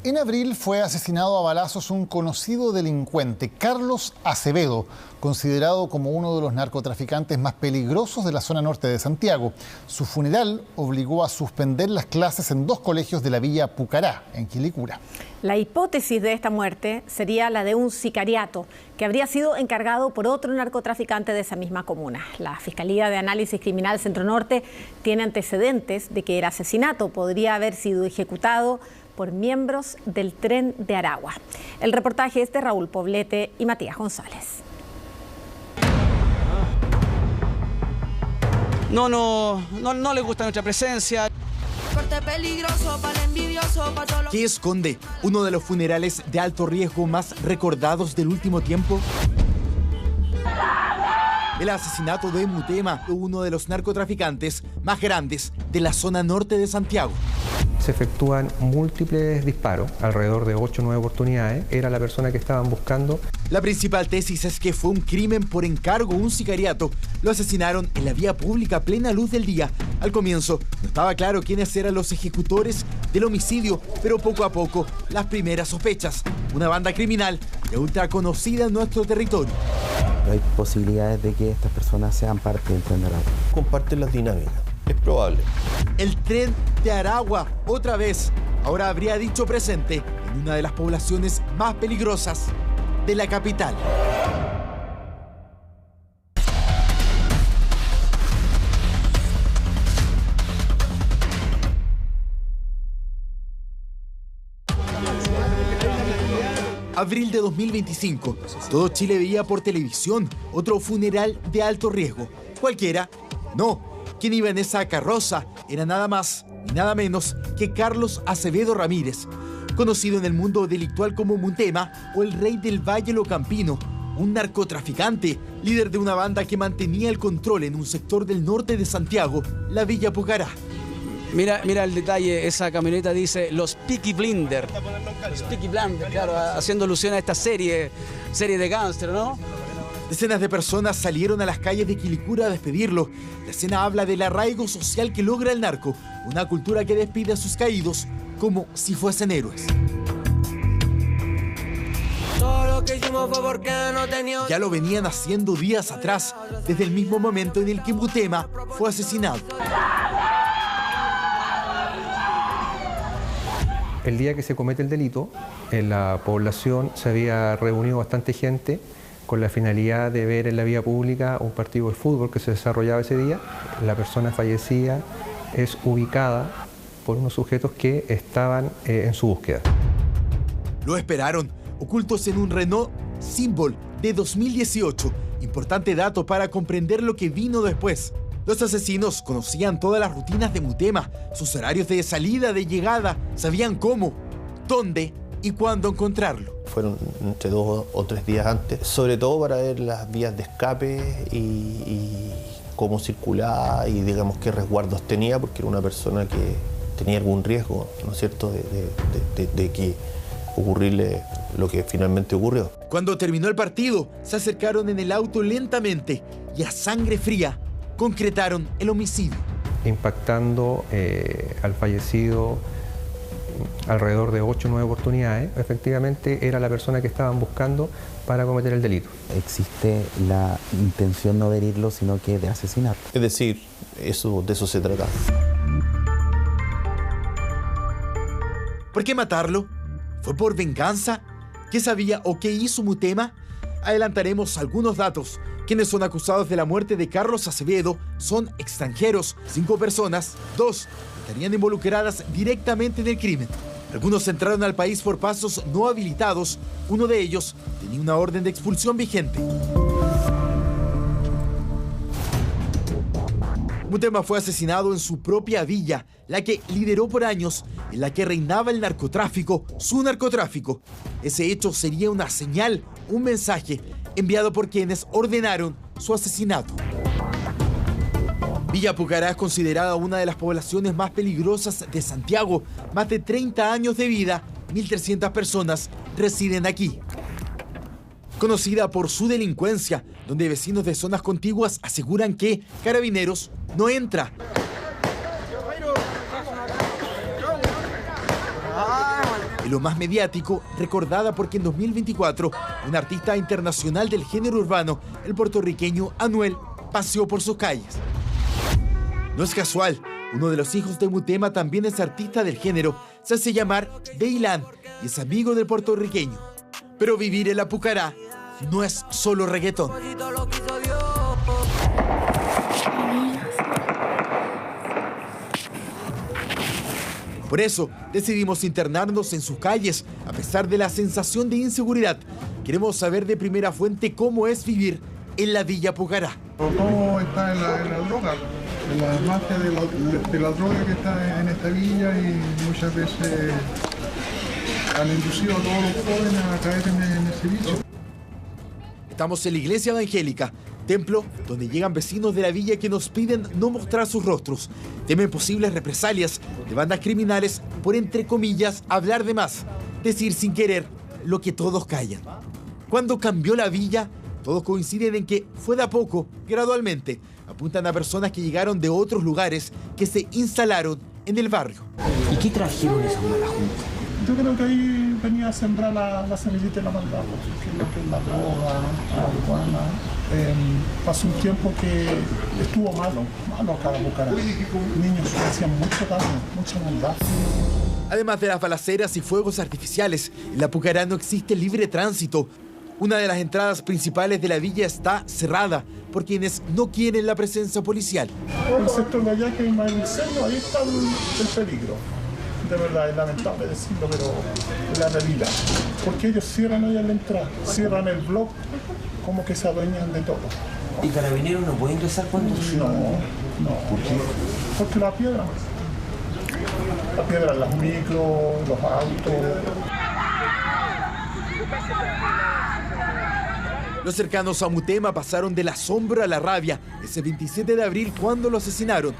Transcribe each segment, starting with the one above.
En abril fue asesinado a balazos un conocido delincuente, Carlos Acevedo, considerado como uno de los narcotraficantes más peligrosos de la zona norte de Santiago. Su funeral obligó a suspender las clases en 2 colegios de la Villa Pucará, en Quilicura. La hipótesis de esta muerte sería la de un sicariato que habría sido encargado por otro narcotraficante de esa misma comuna. La Fiscalía de Análisis Criminal Centro Norte tiene antecedentes de que el asesinato podría haber sido ejecutado por miembros del Tren de Aragua. El reportaje es de Raúl Poblete y Matías González. No le gusta nuestra presencia. ¿Qué esconde uno de los funerales de alto riesgo más recordados del último tiempo? El asesinato de Mutema, uno de los narcotraficantes más grandes de la zona norte de Santiago. Se efectúan múltiples disparos, alrededor de 8 o 9 oportunidades. Era la persona que estaban buscando. La principal tesis es que fue un crimen por encargo, un sicariato. Lo asesinaron en la vía pública a plena luz del día. Al comienzo no estaba claro quiénes eran los ejecutores del homicidio, pero poco a poco las primeras sospechas. Una banda criminal de ultra conocida en nuestro territorio. Hay posibilidades de que estas personas sean parte del Tren de Aragua. Comparten las dinámicas. Es probable. El Tren de Aragua, otra vez, ahora habría dicho presente en una de las poblaciones más peligrosas de la capital. Abril de 2025. Todo Chile veía por televisión otro funeral de alto riesgo. ¿Cualquiera? No. Quien iba en esa carroza era nada más y nada menos que Carlos Acevedo Ramírez, conocido en el mundo delictual como Mutema o el Rey del Valle Locampino, un narcotraficante, líder de una banda que mantenía el control en un sector del norte de Santiago, la Villa Pucará. Mira el detalle, esa camioneta dice los Peaky Blinders. Los Peaky Blinders, claro, haciendo alusión a esta serie de gángster, ¿no? Decenas de personas salieron a las calles de Quilicura a despedirlo. La escena habla del arraigo social que logra el narco, una cultura que despide a sus caídos como si fuesen héroes. Ya lo venían haciendo días atrás, desde el mismo momento en el que Mutema fue asesinado. El día que se comete el delito, en la población se había reunido bastante gente con la finalidad de ver en la vía pública un partido de fútbol que se desarrollaba ese día. La persona fallecida es ubicada por unos sujetos que estaban en su búsqueda. Lo esperaron, ocultos en un Renault Symbol de 2018. Importante dato para comprender lo que vino después. Los asesinos conocían todas las rutinas de Mutema, sus horarios de salida, de llegada, sabían cómo, dónde y cuándo encontrarlo. Fueron entre 2 o 3 días antes, sobre todo para ver las vías de escape y cómo circulaba y digamos qué resguardos tenía, porque era una persona que tenía algún riesgo, ¿no es cierto?, de que ocurrirle lo que finalmente ocurrió. Cuando terminó el partido, se acercaron en el auto lentamente y a sangre fría concretaron el homicidio. Impactando al fallecido alrededor de 8 o 9 oportunidades, efectivamente era la persona que estaban buscando para cometer el delito. Existe la intención no de herirlo, sino que de asesinar. Es decir, de eso se trata. ¿Por qué matarlo? ¿Fue por venganza? ¿Qué sabía o qué hizo Mutema? Adelantaremos algunos datos. Quienes son acusados de la muerte de Carlos Acevedo son extranjeros. 5 personas, 2 estarían involucradas directamente en el crimen. Algunos entraron al país por pasos no habilitados. Uno de ellos tenía una orden de expulsión vigente. Mutema fue asesinado en su propia villa, la que lideró por años, en la que reinaba el narcotráfico, su narcotráfico. Ese hecho sería una señal, un mensaje enviado por quienes ordenaron su asesinato. Villa Pucará es considerada una de las poblaciones más peligrosas de Santiago. Más de 30 años de vida, 1.300 personas residen aquí. Conocida por su delincuencia, donde vecinos de zonas contiguas aseguran que Carabineros no entra. En lo más mediático, recordada porque en 2024, un artista internacional del género urbano, el puertorriqueño Anuel, paseó por sus calles. No es casual, uno de los hijos de Mutema también es artista del género, se hace llamar Deilán y es amigo del puertorriqueño. Pero vivir en la Pucará no es solo reggaetón. Por eso decidimos internarnos en sus calles, a pesar de la sensación de inseguridad. Queremos saber de primera fuente cómo es vivir en la Villa Pucará. Todo está en la droga, en la mafia de la droga que está en esta villa, y muchas veces han inducido a todos los jóvenes a caer en ese vicio. Estamos en la iglesia evangélica, templo donde llegan vecinos de la villa que nos piden no mostrar sus rostros. Temen posibles represalias de bandas criminales por, entre comillas, hablar de más, decir sin querer lo que todos callan. Cuando cambió la villa, todos coinciden en que fue de a poco, gradualmente. Apuntan a personas que llegaron de otros lugares que se instalaron en el barrio. ¿Y qué trajeron esas malas juntas? Yo creo que ahí venía a sembrar la semillita de la maldad, que es lo que es la droga, la marihuana. Pasó un tiempo que estuvo malo acá en Pucará. Niños que hacían mucho daño, mucha maldad. Además de las balaceras y fuegos artificiales, en la Pucará no existe libre tránsito. Una de las entradas principales de la villa está cerrada por quienes no quieren la presencia policial. El sector de allá, que es más el centro, ahí está el peligro. De verdad, es lamentable decirlo, pero es la realidad. Porque ellos cierran allá la entrada, cierran el blog, como que se adueñan de todo. ¿Y Carabineros no puede ingresar cuando...? No. ¿Por qué? Porque la piedra, las micros, los autos. Los cercanos a Mutema pasaron del asombro a la rabia ese 27 de abril cuando lo asesinaron.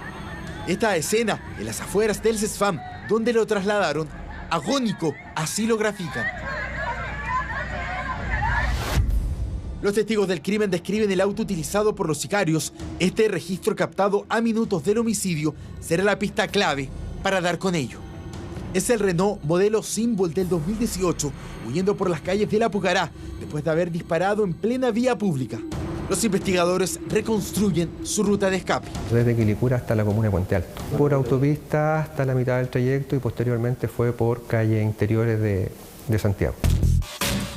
Esta escena en las afueras del CESFAM, donde lo trasladaron, agónico, así lo grafican. Los testigos del crimen describen el auto utilizado por los sicarios. Este registro captado a minutos del homicidio será la pista clave para dar con ello. Es el Renault modelo Symbol del 2018, huyendo por las calles de la Pucará después de haber disparado en plena vía pública. Los investigadores reconstruyen su ruta de escape. Desde Quilicura hasta la comuna de Puente Alto. Por autopista hasta la mitad del trayecto y posteriormente fue por calles interiores de Santiago.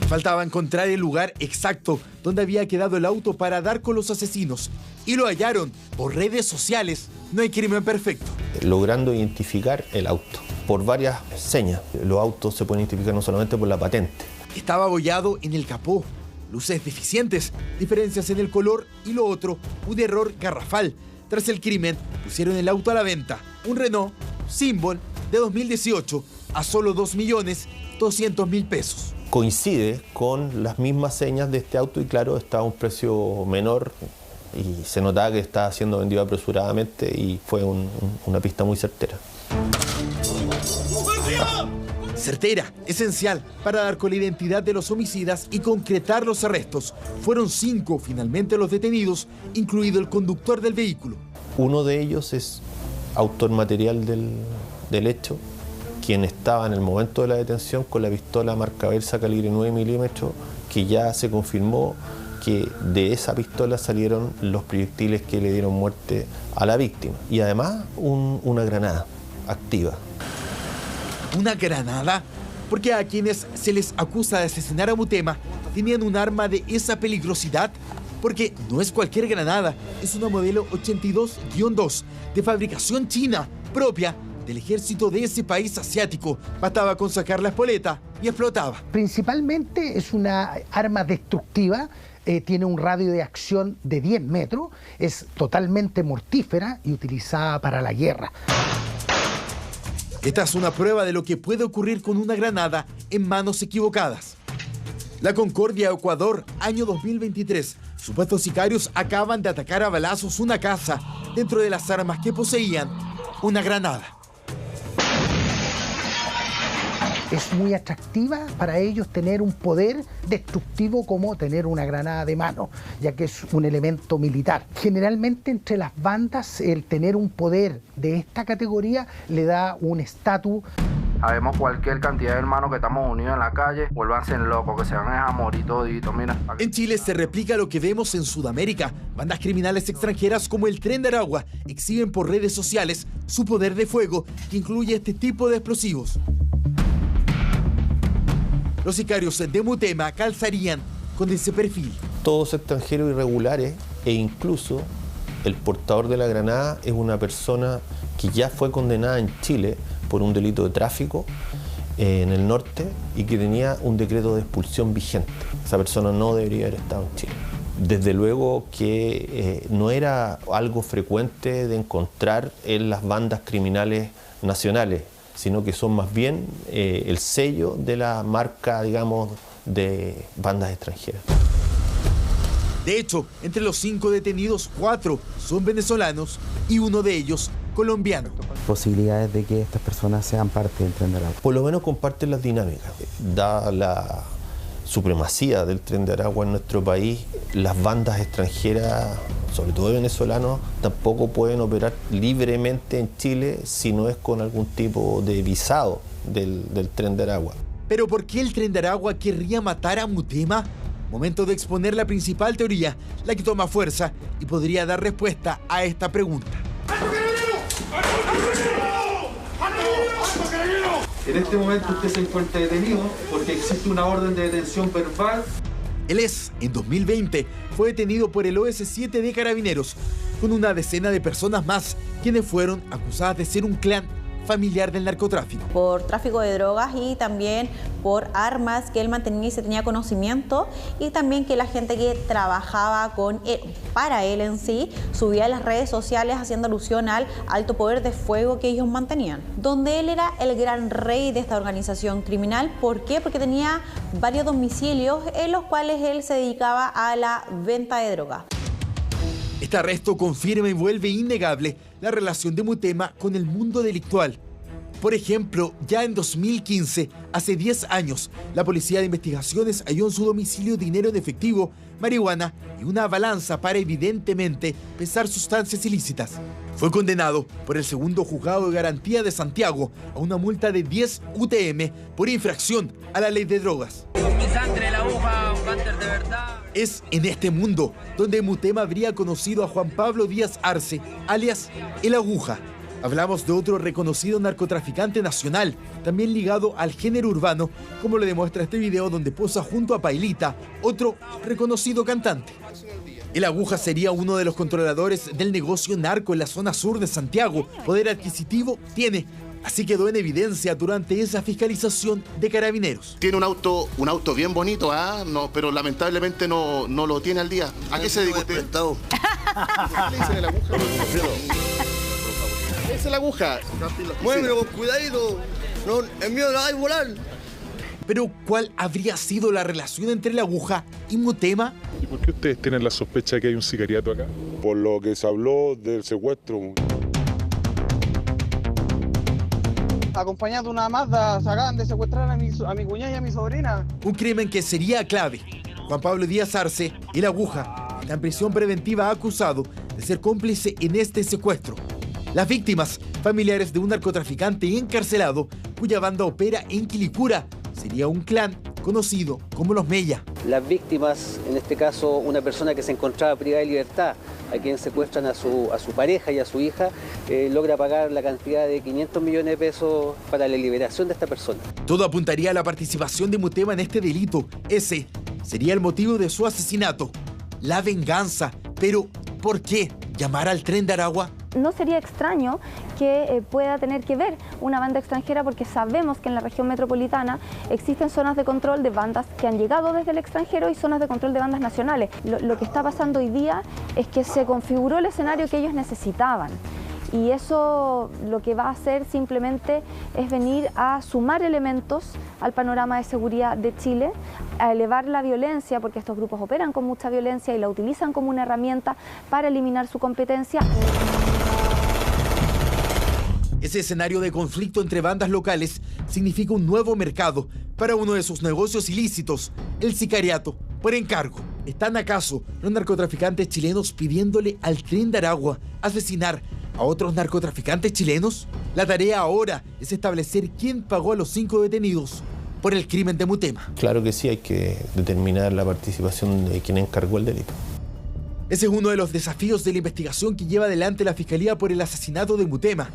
Faltaba encontrar el lugar exacto donde había quedado el auto para dar con los asesinos. Y lo hallaron por redes sociales. No hay crimen perfecto. Logrando identificar el auto por varias señas. Los autos se pueden identificar no solamente por la patente. Estaba abollado en el capó. Luces deficientes, diferencias en el color y lo otro, un error garrafal. Tras el crimen, pusieron el auto a la venta. Un Renault Symbol de 2018 a solo 2.200.000 pesos. Coincide con las mismas señas de este auto y claro, está a un precio menor y se notaba que estaba siendo vendido apresuradamente y fue una pista muy certera. Certera, esencial para dar con la identidad de los homicidas y concretar los arrestos. Fueron 5 finalmente los detenidos, incluido el conductor del vehículo. Uno de ellos es autor material del hecho, quien estaba en el momento de la detención con la pistola marca Versa calibre 9 milímetros, que ya se confirmó que de esa pistola salieron los proyectiles que le dieron muerte a la víctima. Y además una granada activa. ¿Una granada? Porque a quienes se les acusa de asesinar a Mutema tenían un arma de esa peligrosidad. Porque no es cualquier granada, es una modelo 82-2 de fabricación china, propia del ejército de ese país asiático. Bastaba con sacar la espoleta y explotaba. Principalmente es una arma destructiva, tiene un radio de acción de 10 metros, es totalmente mortífera y utilizada para la guerra. Esta es una prueba de lo que puede ocurrir con una granada en manos equivocadas. La Concordia, Ecuador, año 2023. Supuestos sicarios acaban de atacar a balazos una casa. Dentro de las armas que poseían, una granada. Es muy atractiva para ellos tener un poder destructivo como tener una granada de mano, ya que es un elemento militar. Generalmente entre las bandas el tener un poder de esta categoría le da un estatus. Habemos cualquier cantidad de hermanos que estamos unidos en la calle, vuélvanse locos, que se van a morir toditos, mira. En Chile se replica lo que vemos en Sudamérica. Bandas criminales extranjeras como el Tren de Aragua exhiben por redes sociales su poder de fuego, que incluye este tipo de explosivos. Los sicarios de Mutema calzarían con ese perfil. Todos extranjeros irregulares e incluso el portador de la granada es una persona que ya fue condenada en Chile por un delito de tráfico en el norte y que tenía un decreto de expulsión vigente. Esa persona no debería haber estado en Chile. Desde luego que no era algo frecuente de encontrar en las bandas criminales nacionales, sino que son más bien el sello de la marca, digamos, de bandas extranjeras. De hecho, entre los 5 detenidos, 4 son venezolanos y uno de ellos colombiano. Posibilidades de que estas personas sean parte del Tren de Aragua. Por lo menos comparten las dinámicas. Dada la supremacía del Tren de Aragua en nuestro país, las bandas extranjeras, sobre todo venezolanos, tampoco pueden operar libremente en Chile si no es con algún tipo de visado del Tren de Aragua. ¿Pero por qué el Tren de Aragua querría matar a Mutema? Momento de exponer la principal teoría, la que toma fuerza y podría dar respuesta a esta pregunta. En este momento usted se encuentra detenido porque existe una orden de detención verbal. Él en 2020, fue detenido por el OS7 de Carabineros, con una decena de personas más, quienes fueron acusadas de ser un clan familiar del narcotráfico. Por tráfico de drogas y también por armas que él mantenía y se tenía conocimiento, y también que la gente que trabajaba con él, para él en sí, subía a las redes sociales haciendo alusión al alto poder de fuego que ellos mantenían, donde él era el gran rey de esta organización criminal. ¿Por qué? Porque tenía varios domicilios en los cuales él se dedicaba a la venta de droga. Este arresto confirma y vuelve innegable la relación de Mutema con el mundo delictual. Por ejemplo, ya en 2015, hace 10 años, la Policía de Investigaciones halló en su domicilio dinero en efectivo, marihuana y una balanza para evidentemente pesar sustancias ilícitas. Fue condenado por el segundo juzgado de garantía de Santiago a una multa de 10 UTM por infracción a la ley de drogas. Con mi sangre, la aguja, un cáncer de verdad. Es en este mundo donde Mutema habría conocido a Juan Pablo Díaz Arce, alias El Aguja. Hablamos de otro reconocido narcotraficante nacional, también ligado al género urbano, como lo demuestra este video donde posa junto a Pailita, otro reconocido cantante. El Aguja sería uno de los controladores del negocio narco en la zona sur de Santiago. Poder adquisitivo tiene, así quedó en evidencia durante esa fiscalización de Carabineros. Tiene un auto bien bonito, no, pero lamentablemente no lo tiene al día. ¿A qué se dedica usted? ¿Qué le dicen el Aguja? Es el Aguja. Muévelo con cuidadito. No, el mío no va a volar. Pero, ¿cuál habría sido la relación entre el Aguja y Mutema? ¿Y por qué ustedes tienen la sospecha de que hay un sicariato acá? Por lo que se habló del secuestro. Acompañado de una Mazda, se acaban de secuestrar a mi cuñada y a mi sobrina. Un crimen que sería clave. Juan Pablo Díaz Arce, el Aguja, está en prisión preventiva acusado de ser cómplice en este secuestro. Las víctimas, familiares de un narcotraficante encarcelado, cuya banda opera en Quilicura, sería un clan conocido como los Mella. Las víctimas, en este caso una persona que se encontraba privada de libertad, a quien secuestran a su pareja y a su hija, logra pagar la cantidad de 500 millones de pesos para la liberación de esta persona. Todo apuntaría a la participación de Mutema en este delito. Ese sería el motivo de su asesinato, la venganza. Pero, ¿por qué llamar al Tren de Aragua? No sería extraño que pueda tener que ver una banda extranjera, porque sabemos que en la región metropolitana existen zonas de control de bandas que han llegado desde el extranjero y zonas de control de bandas nacionales. Lo que está pasando hoy día es que se configuró el escenario que ellos necesitaban. Y eso lo que va a hacer simplemente es venir a sumar elementos al panorama de seguridad de Chile, a elevar la violencia, porque estos grupos operan con mucha violencia y la utilizan como una herramienta para eliminar su competencia. Ese escenario de conflicto entre bandas locales significa un nuevo mercado para uno de sus negocios ilícitos, el sicariato por encargo. ¿Están acaso los narcotraficantes chilenos pidiéndole al Tren de Aragua asesinar a otros narcotraficantes chilenos? La tarea ahora es establecer quién pagó a los 5 detenidos por el crimen de Mutema. Claro que sí, hay que determinar la participación de quien encargó el delito. Ese es uno de los desafíos de la investigación que lleva adelante la Fiscalía por el asesinato de Mutema.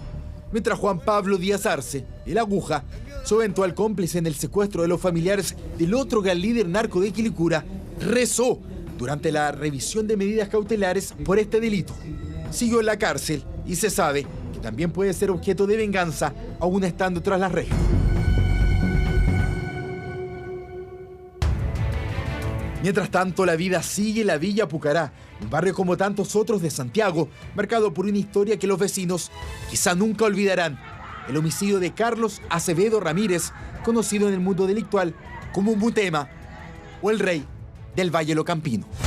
Mientras Juan Pablo Díaz Arce, el Aguja, su eventual cómplice en el secuestro de los familiares del otro gran líder narco de Quilicura, rezó durante la revisión de medidas cautelares por este delito. Siguió en la cárcel y se sabe que también puede ser objeto de venganza aún estando tras las rejas. Mientras tanto, la vida sigue en la Villa Pucará, un barrio como tantos otros de Santiago, marcado por una historia que los vecinos quizá nunca olvidarán: el homicidio de Carlos Acevedo Ramírez, conocido en el mundo delictual como Mutema o el rey del Valle Locampino.